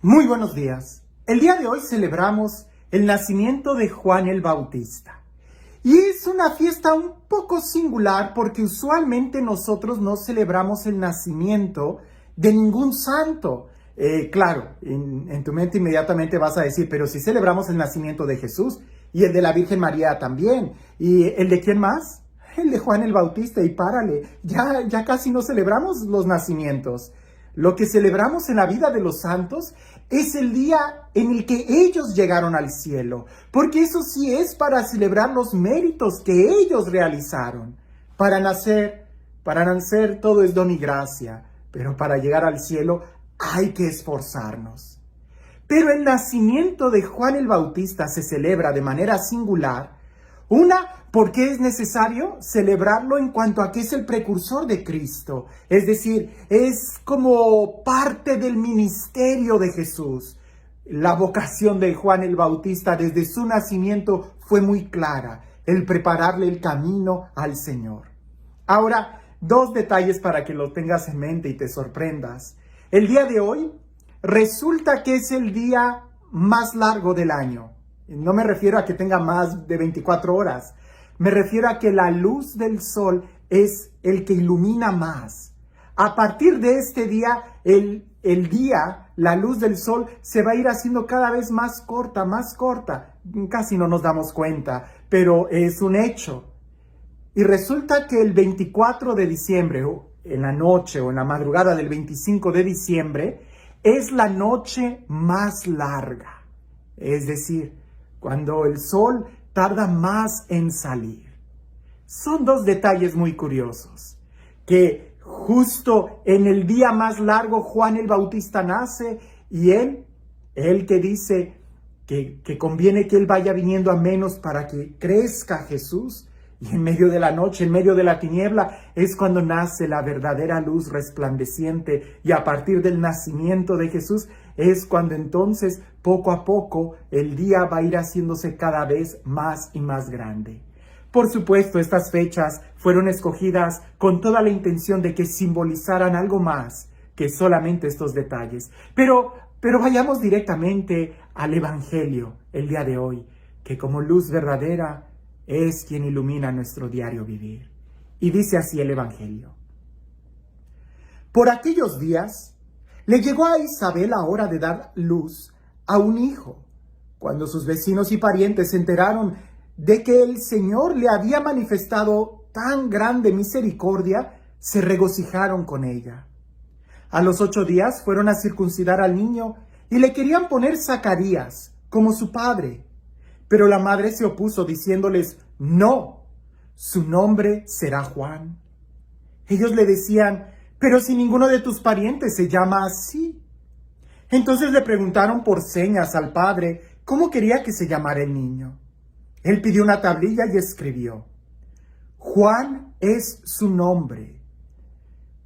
Muy buenos días. El día de hoy celebramos el nacimiento de Juan el Bautista. Y es una fiesta un poco singular porque usualmente nosotros no celebramos el nacimiento de ningún santo. Claro, en tu mente inmediatamente vas a decir, pero si celebramos el nacimiento de Jesús y el de la Virgen María también. ¿Y el de quién más? El de Juan el Bautista. Y párale, ya casi no celebramos los nacimientos. Lo que celebramos en la vida de los santos es el día en el que ellos llegaron al cielo, porque eso sí es para celebrar los méritos que ellos realizaron. Para nacer todo es don y gracia, pero para llegar al cielo hay que esforzarnos. Pero el nacimiento de Juan el Bautista se celebra de manera singular. Una, porque es necesario celebrarlo en cuanto a que es el precursor de Cristo. Es decir, es como parte del ministerio de Jesús. La vocación de Juan el Bautista desde su nacimiento fue muy clara, el prepararle el camino al Señor. Ahora, dos detalles para que lo tengas en mente y te sorprendas. El día de hoy resulta que es el día más largo del año. No me refiero a que tenga más de 24 horas. Me refiero a que la luz del sol es el que ilumina más. A partir de este día, la luz del sol se va a ir haciendo cada vez más corta, más corta. Casi no nos damos cuenta, pero es un hecho. Y resulta que el 24 de diciembre, o en la noche o en la madrugada del 25 de diciembre, es la noche más larga. Es decir, cuando el sol tarda más en salir. Son dos detalles muy curiosos, que justo en el día más largo Juan el Bautista nace y él que dice que conviene que él vaya viniendo a menos para que crezca Jesús, y en medio de la noche, en medio de la tiniebla, es cuando nace la verdadera luz resplandeciente. Y a partir del nacimiento de Jesús, es cuando entonces, poco a poco, el día va a ir haciéndose cada vez más y más grande. Por supuesto, estas fechas fueron escogidas con toda la intención de que simbolizaran algo más que solamente estos detalles. Pero vayamos directamente al Evangelio el día de hoy, que como luz verdadera es quien ilumina nuestro diario vivir. Y dice así el Evangelio. Por aquellos días le llegó a Isabel la hora de dar luz a un hijo. Cuando sus vecinos y parientes se enteraron de que el Señor le había manifestado tan grande misericordia, se regocijaron con ella. A los 8 días fueron a circuncidar al niño y le querían poner Zacarías, como su padre. Pero la madre se opuso diciéndoles, no, su nombre será Juan. Ellos le decían, pero si ninguno de tus parientes se llama así. Entonces le preguntaron por señas al padre cómo quería que se llamara el niño. Él pidió una tablilla y escribió, Juan es su nombre.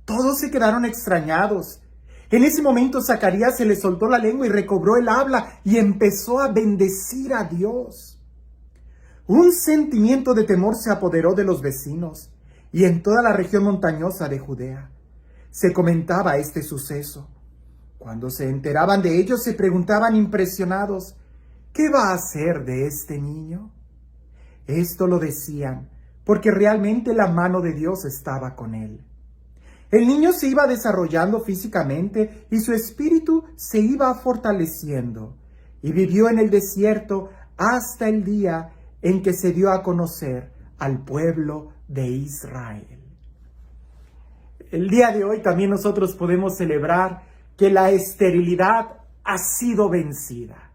Todos se quedaron extrañados. En ese momento Zacarías se le soltó la lengua y recobró el habla y empezó a bendecir a Dios. Un sentimiento de temor se apoderó de los vecinos y en toda la región montañosa de Judea se comentaba este suceso. Cuando se enteraban de ello se preguntaban impresionados, ¿qué va a hacer de este niño? Esto lo decían porque realmente la mano de Dios estaba con él. El niño se iba desarrollando físicamente y su espíritu se iba fortaleciendo y vivió en el desierto hasta el día en que se dio a conocer al pueblo de Israel. El día de hoy también nosotros podemos celebrar que la esterilidad ha sido vencida.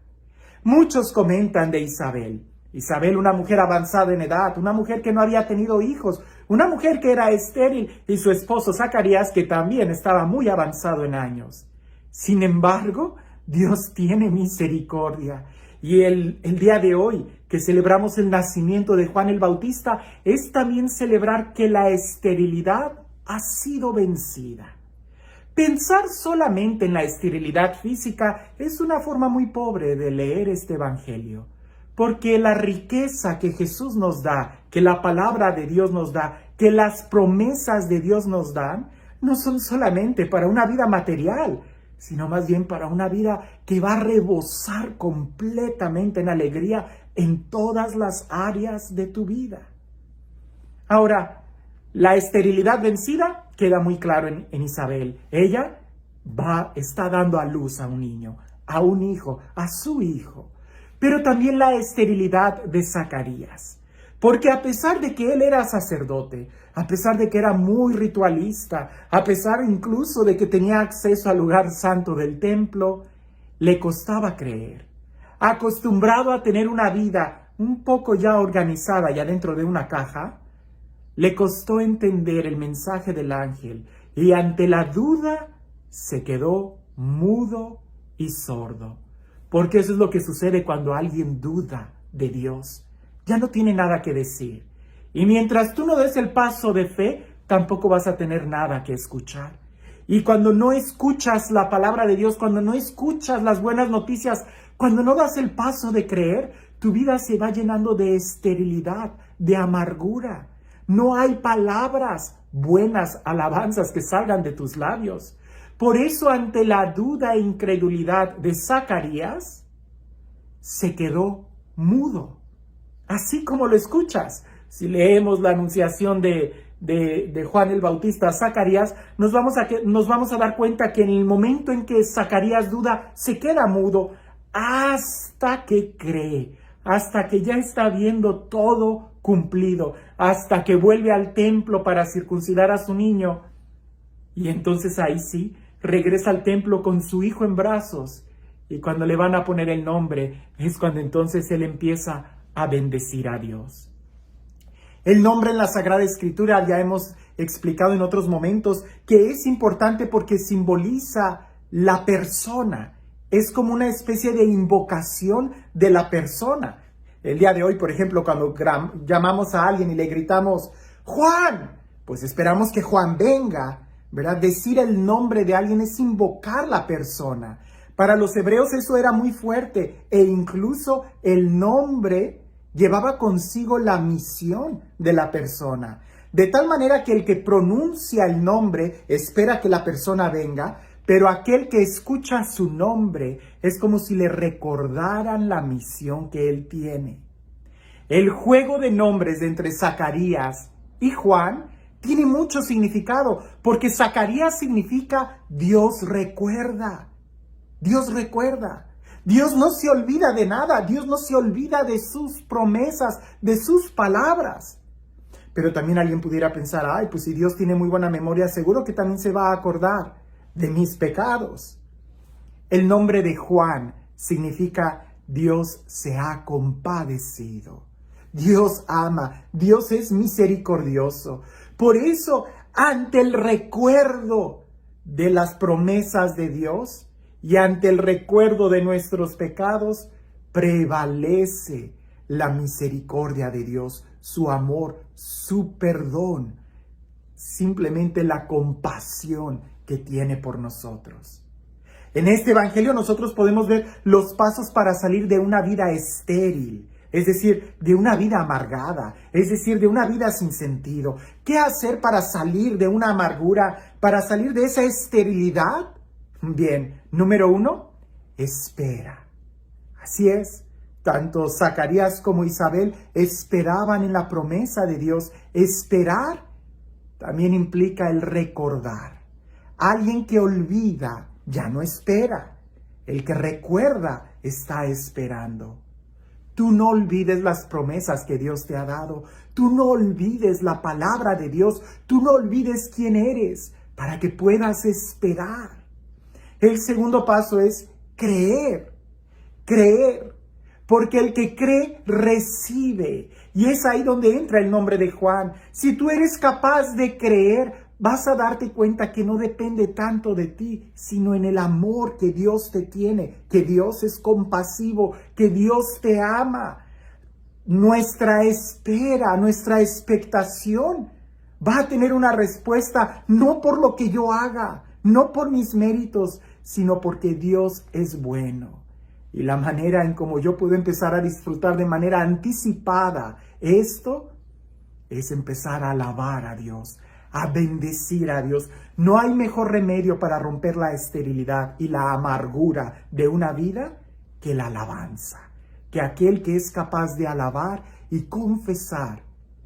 Muchos comentan de Isabel. Isabel, una mujer avanzada en edad, una mujer que no había tenido hijos, una mujer que era estéril, y su esposo Zacarías, que también estaba muy avanzado en años. Sin embargo, Dios tiene misericordia. Y el día de hoy, que celebramos el nacimiento de Juan el Bautista, es también celebrar que la esterilidad ha sido vencida. Pensar solamente en la esterilidad física es una forma muy pobre de leer este Evangelio. Porque la riqueza que Jesús nos da, que la palabra de Dios nos da, que las promesas de Dios nos dan, no son solamente para una vida material, sino más bien para una vida que va a rebosar completamente en alegría en todas las áreas de tu vida. Ahora, la esterilidad vencida queda muy claro en Isabel. Ella está dando a luz a un niño, a un hijo, a su hijo. Pero también la esterilidad de Zacarías. Porque a pesar de que él era sacerdote, a pesar de que era muy ritualista, a pesar incluso de que tenía acceso al lugar santo del templo, le costaba creer. Acostumbrado a tener una vida un poco ya organizada ya dentro de una caja, le costó entender el mensaje del ángel y ante la duda se quedó mudo y sordo. Porque eso es lo que sucede cuando alguien duda de Dios. Ya no tiene nada que decir. Y mientras tú no des el paso de fe, tampoco vas a tener nada que escuchar. Y cuando no escuchas la palabra de Dios, cuando no escuchas las buenas noticias, cuando no das el paso de creer, tu vida se va llenando de esterilidad, de amargura. No hay palabras buenas, alabanzas que salgan de tus labios. Por eso, ante la duda e incredulidad de Zacarías, se quedó mudo. Así como lo escuchas. Si leemos la anunciación de Juan el Bautista a Zacarías, nos vamos a dar cuenta que en el momento en que Zacarías duda, se queda mudo hasta que cree, hasta que ya está viendo todo cumplido, hasta que vuelve al templo para circuncidar a su niño. Y entonces ahí sí, regresa al templo con su hijo en brazos. Y cuando le van a poner el nombre, es cuando entonces él empieza a bendecir a Dios. El nombre en la Sagrada Escritura ya hemos explicado en otros momentos que es importante porque simboliza la persona. Es como una especie de invocación de la persona. El día de hoy, por ejemplo, cuando llamamos a alguien y le gritamos, ¡Juan! Pues esperamos que Juan venga, ¿verdad? Decir el nombre de alguien es invocar la persona. Para los hebreos eso era muy fuerte e incluso el nombre llevaba consigo la misión de la persona. De tal manera que el que pronuncia el nombre espera que la persona venga, pero aquel que escucha su nombre es como si le recordaran la misión que él tiene. El juego de nombres entre Zacarías y Juan tiene mucho significado, porque Zacarías significa Dios recuerda. Dios recuerda. Dios no se olvida de nada. Dios no se olvida de sus promesas, de sus palabras. Pero también alguien pudiera pensar, ay, pues si Dios tiene muy buena memoria, seguro que también se va a acordar de mis pecados. El nombre de Juan significa Dios se ha compadecido. Dios ama, Dios es misericordioso. Por eso, ante el recuerdo de las promesas de Dios y ante el recuerdo de nuestros pecados, prevalece la misericordia de Dios, su amor, su perdón, simplemente la compasión que tiene por nosotros. En este evangelio nosotros podemos ver los pasos para salir de una vida estéril, es decir, de una vida amargada, es decir, de una vida sin sentido. ¿Qué hacer para salir de una amargura, para salir de esa esterilidad? Bien, número 1, espera. Así es, tanto Zacarías como Isabel esperaban en la promesa de Dios. Esperar también implica el recordar. Alguien que olvida ya no espera. El que recuerda está esperando. Tú no olvides las promesas que Dios te ha dado. Tú no olvides la palabra de Dios. Tú no olvides quién eres para que puedas esperar. El segundo paso es creer. Creer. Porque el que cree, recibe. Y es ahí donde entra el nombre de Juan. Si tú eres capaz de creer, vas a darte cuenta que no depende tanto de ti, sino en el amor que Dios te tiene, que Dios es compasivo, que Dios te ama. Nuestra espera, nuestra expectación va a tener una respuesta no por lo que yo haga, no por mis méritos, sino porque Dios es bueno. Y la manera en cómo yo puedo empezar a disfrutar de manera anticipada esto es empezar a alabar a Dios, a bendecir a Dios. No hay mejor remedio para romper la esterilidad y la amargura de una vida que la alabanza, que aquel que es capaz de alabar y confesar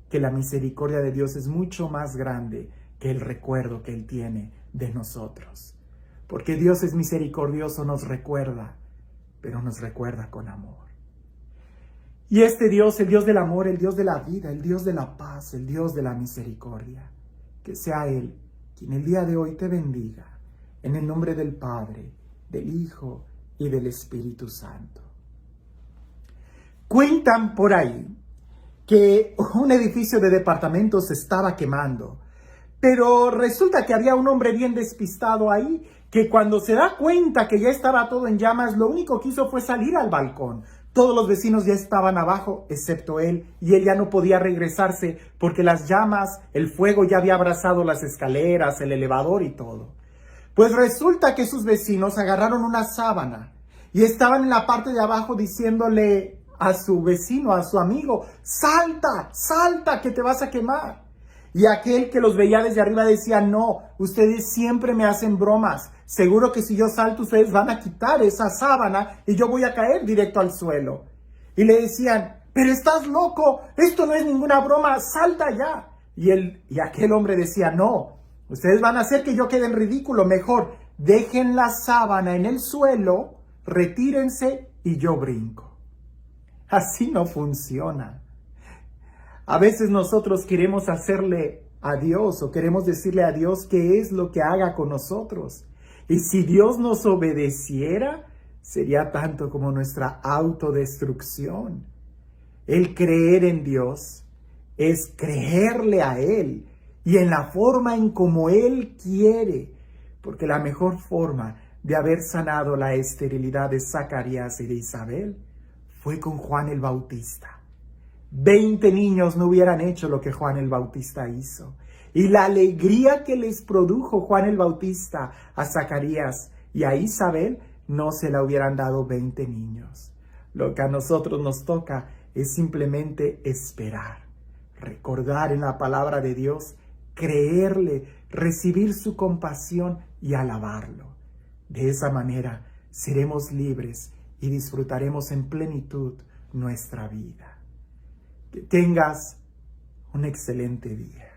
que la misericordia de Dios es mucho más grande que el recuerdo que Él tiene de nosotros. Porque Dios es misericordioso, nos recuerda, pero nos recuerda con amor. Y este Dios, el Dios del amor, el Dios de la vida, el Dios de la paz, el Dios de la misericordia, que sea Él quien el día de hoy te bendiga, en el nombre del Padre, del Hijo y del Espíritu Santo. Cuentan por ahí que un edificio de departamentos se estaba quemando, pero resulta que había un hombre bien despistado ahí, que cuando se da cuenta que ya estaba todo en llamas, lo único que hizo fue salir al balcón. Todos los vecinos ya estaban abajo, excepto él, y él ya no podía regresarse porque las llamas, el fuego ya había abrazado las escaleras, el elevador y todo. Pues resulta que sus vecinos agarraron una sábana y estaban en la parte de abajo diciéndole a su vecino, a su amigo, salta, salta, que te vas a quemar. Y aquel que los veía desde arriba decía, no, ustedes siempre me hacen bromas. Seguro que si yo salto, ustedes van a quitar esa sábana y yo voy a caer directo al suelo. Y le decían, pero estás loco, esto no es ninguna broma, salta ya. Y aquel hombre decía, no, ustedes van a hacer que yo quede en ridículo, mejor dejen la sábana en el suelo, retírense y yo brinco. Así no funciona. A veces nosotros queremos hacerle a Dios o queremos decirle a Dios qué es lo que haga con nosotros. Y si Dios nos obedeciera, sería tanto como nuestra autodestrucción. El creer en Dios es creerle a Él y en la forma en como Él quiere. Porque la mejor forma de haber sanado la esterilidad de Zacarías y de Isabel fue con Juan el Bautista. 20 niños no hubieran hecho lo que Juan el Bautista hizo. Y la alegría que les produjo Juan el Bautista a Zacarías y a Isabel no se la hubieran dado 20 niños. Lo que a nosotros nos toca es simplemente esperar, recordar en la palabra de Dios, creerle, recibir su compasión y alabarlo. De esa manera seremos libres y disfrutaremos en plenitud nuestra vida. Que tengas un excelente día.